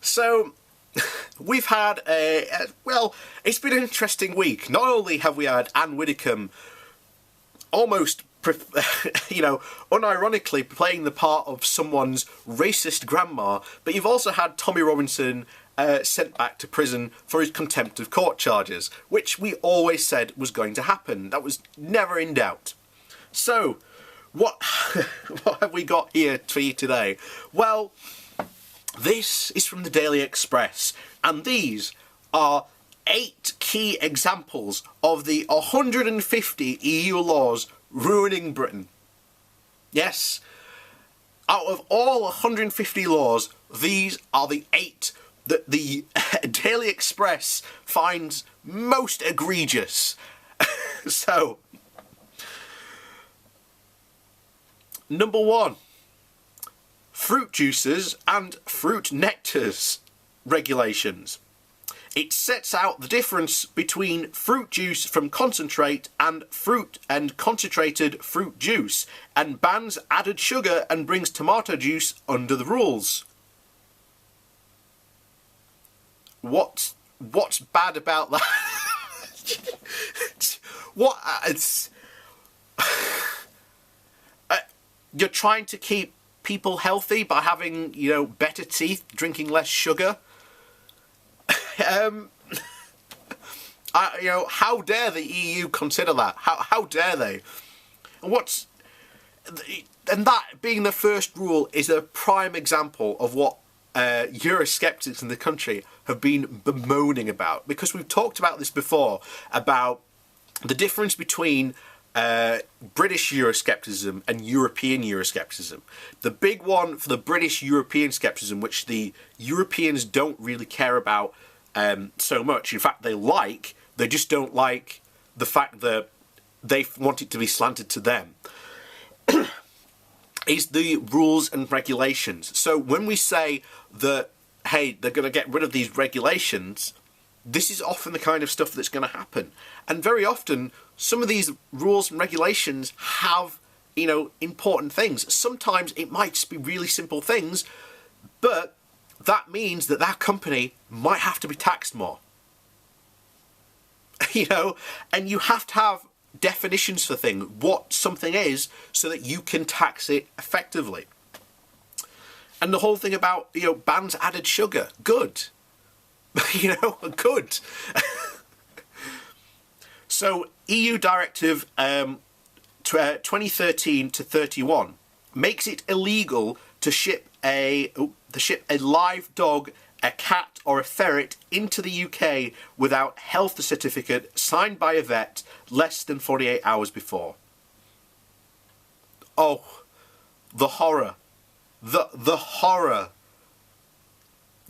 So, we've had well, it's been an interesting week. Not only have we had Anne Widdecombe almost, unironically playing the part of someone's racist grandma, but you've also had Tommy Robinson sent back to prison for his contempt of court charges, which we always said was going to happen. That was never in doubt. So, what have we got here for you today? Well, this is from the Daily Express, and these are 8 key examples of the 150 EU laws ruining Britain. Yes, out of all 150 laws, these are the 8 that the Daily Express finds most egregious. So, number 1. Fruit juices and fruit nectars regulations. It sets out the difference between fruit juice from concentrate and concentrated fruit juice, and bans added sugar and brings tomato juice under the rules. What's bad about that? You're trying to keep people healthy by having, better teeth, drinking less sugar. How dare the EU consider that? How dare they? And that being the first rule is a prime example of what Eurosceptics in the country have been bemoaning about, because we've talked about this before, about the difference between British Euroscepticism and European Euroscepticism. The big one for the British European scepticism, which the Europeans don't really care about so much. In fact, they just don't like the fact that they want it to be slanted to them, is the rules and regulations. So when we say that, hey, they're going to get rid of these regulations, this is often the kind of stuff that's going to happen. And very often, some of these rules and regulations have, important things. Sometimes it might just be really simple things, but that means that that company might have to be taxed more. And you have to have definitions for things, what something is, so that you can tax it effectively. And the whole thing about, bans added sugar, good. Good. So, EU Directive 2013 to 31 makes it illegal to ship a live dog, a cat or a ferret into the UK without health certificate signed by a vet less than 48 hours before. Oh, the horror. The horror.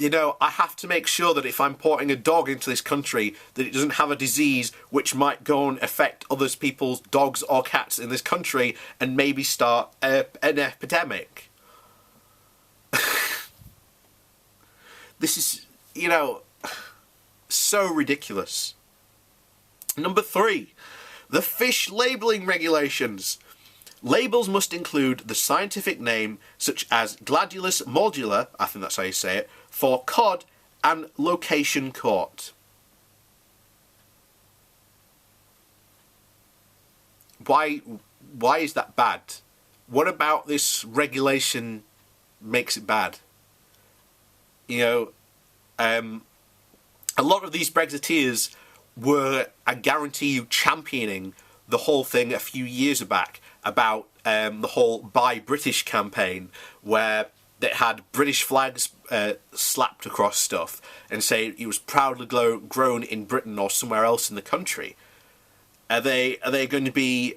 I have to make sure that if I'm importing a dog into this country, that it doesn't have a disease which might go and affect other people's dogs or cats in this country and maybe start an epidemic. This is, so ridiculous. Number 3, the fish labelling regulations. Labels must include the scientific name, such as Gladulus moldula, I think that's how you say it, for cod, and location caught. Why is that bad? What about this regulation makes it bad? A lot of these Brexiteers were, I guarantee you, championing the whole thing a few years back about the whole Buy British campaign, where they had British flags slapped across stuff and say it was proudly grown in Britain or somewhere else in the country. Are they going to be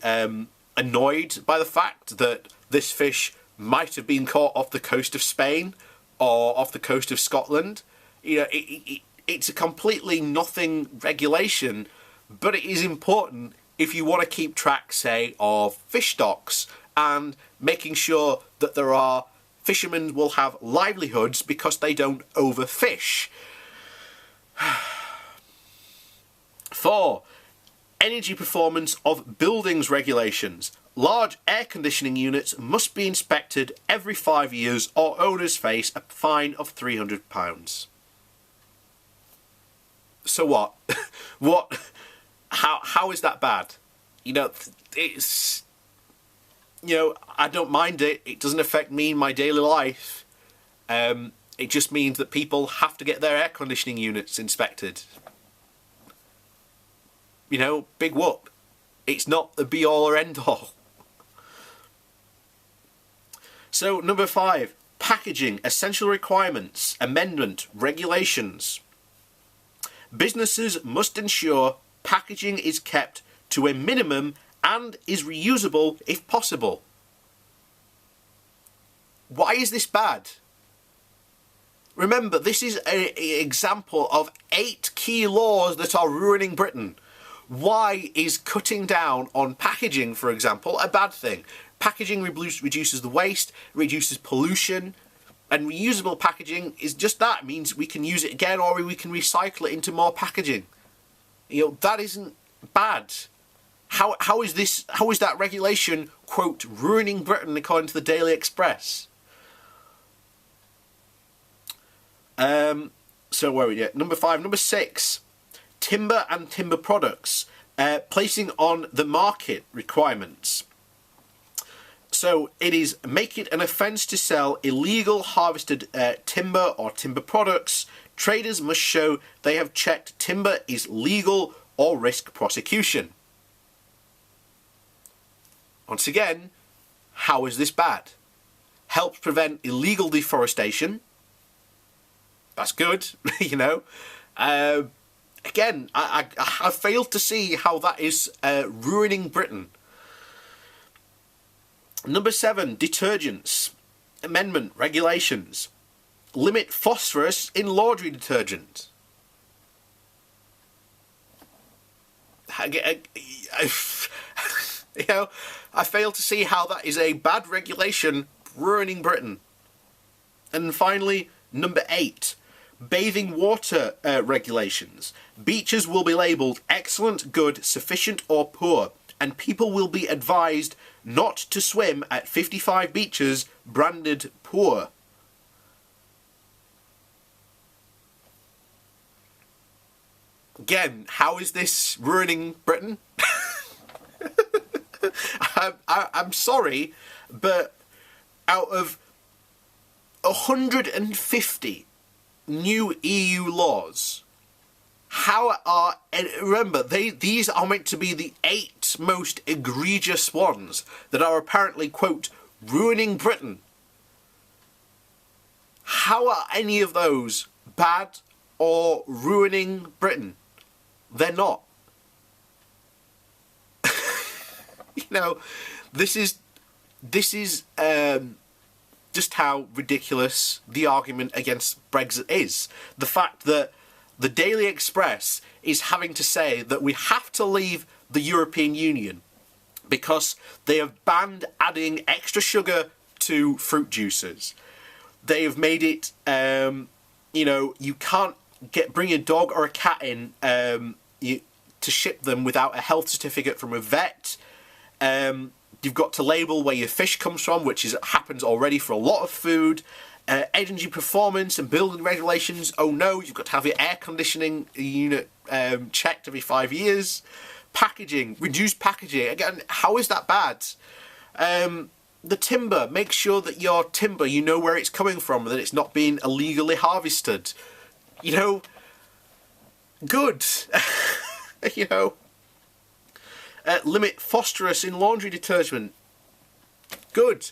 annoyed by the fact that this fish might have been caught off the coast of Spain or off the coast of Scotland? It's a completely nothing regulation, but it is important if you want to keep track, say, of fish stocks and making sure that there are fishermen will have livelihoods because they don't overfish. 4. Energy performance of buildings regulations. Large air conditioning units must be inspected every 5 years or owners face a fine of £300. So what? What? How is that bad? You know, it's... You know, I don't mind it. It doesn't affect me in my daily life. It just means that people have to get their air conditioning units inspected. You know, big whoop. It's not the be all or end all. So, number 5, packaging, essential requirements, amendment, regulations. Businesses must ensure packaging is kept to a minimum and is reusable if possible. Why is this bad? Remember, this is an example of 8 key laws that are ruining Britain. Why is cutting down on packaging, for example, a bad thing? Packaging reduces the waste, reduces pollution, and reusable packaging is just that. It means we can use it again or we can recycle it into more packaging. You know, that isn't bad. How is that regulation, quote, ruining Britain according to the Daily Express? So where are we at? Number 5. Number 6. Timber and timber products. Placing on the market requirements. So it is make it an offence to sell illegal harvested timber or timber products. Traders must show they have checked timber is legal or risk prosecution. Once again, how is this bad? Helps prevent illegal deforestation. That's good, you know. Again, I failed to see how that is ruining Britain. Number 7, detergents. Amendment, regulations. Limit phosphorus in laundry detergent. You know, I fail to see how that is a bad regulation ruining Britain. And finally, number 8, bathing water regulations. Beaches will be labelled excellent, good, sufficient or poor, and people will be advised not to swim at 55 beaches branded poor. Again, how is this ruining Britain? I'm sorry, but out of 150 new EU laws, how are... And remember, these are meant to be the 8 most egregious ones that are apparently, quote, ruining Britain. How are any of those bad or ruining Britain? They're not. You know, this is just how ridiculous the argument against Brexit is. The fact that the Daily Express is having to say that we have to leave the European Union because they have banned adding extra sugar to fruit juices. They have made it, you know, you can't bring a dog or a cat in to ship them without a health certificate from a vet. You've got to label where your fish comes from, which happens already for a lot of food. Energy performance and building regulations. Oh no, you've got to have your air conditioning unit checked every 5 years. Packaging, reduced packaging. Again, how is that bad? The timber, make sure that your timber, you know where it's coming from, that it's not being illegally harvested. You know, good. You know. Limit phosphorus in laundry detergent. Good.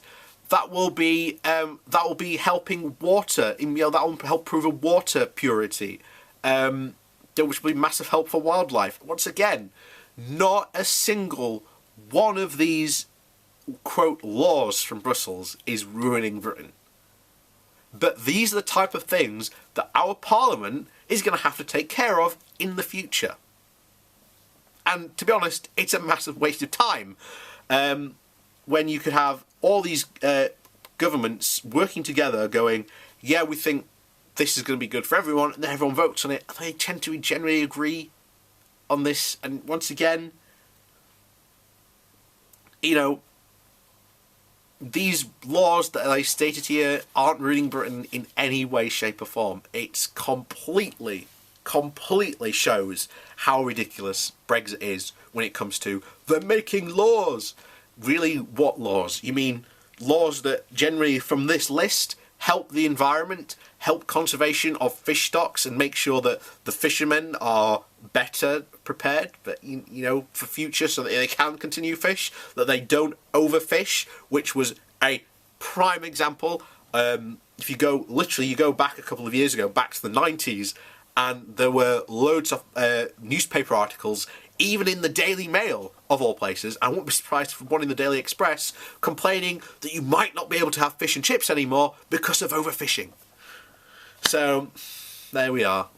That will be helping water. You know, that will help improve water purity, which will be massive help for wildlife. Once again, not a single one of these quote laws from Brussels is ruining Britain. But these are the type of things that our Parliament is going to have to take care of in the future. And to be honest, it's a massive waste of time when you could have all these governments working together going, yeah, we think this is going to be good for everyone, and then everyone votes on it, and they tend to generally agree on this. And once again, you know, these laws that I stated here aren't ruining Britain in any way, shape or form. It's completely shows how ridiculous Brexit is when it comes to they're making laws. Really, what laws? You mean laws that generally from this list help the environment, help conservation of fish stocks, and make sure that the fishermen are better prepared, but you know, for future, so that they can continue fish, that they don't overfish, which was a prime example. If you go you go back a couple of years ago, back to the 90s, and there were loads of newspaper articles, even in the Daily Mail, of all places, I won't be surprised if one in the Daily Express, complaining that you might not be able to have fish and chips anymore because of overfishing. So, there we are.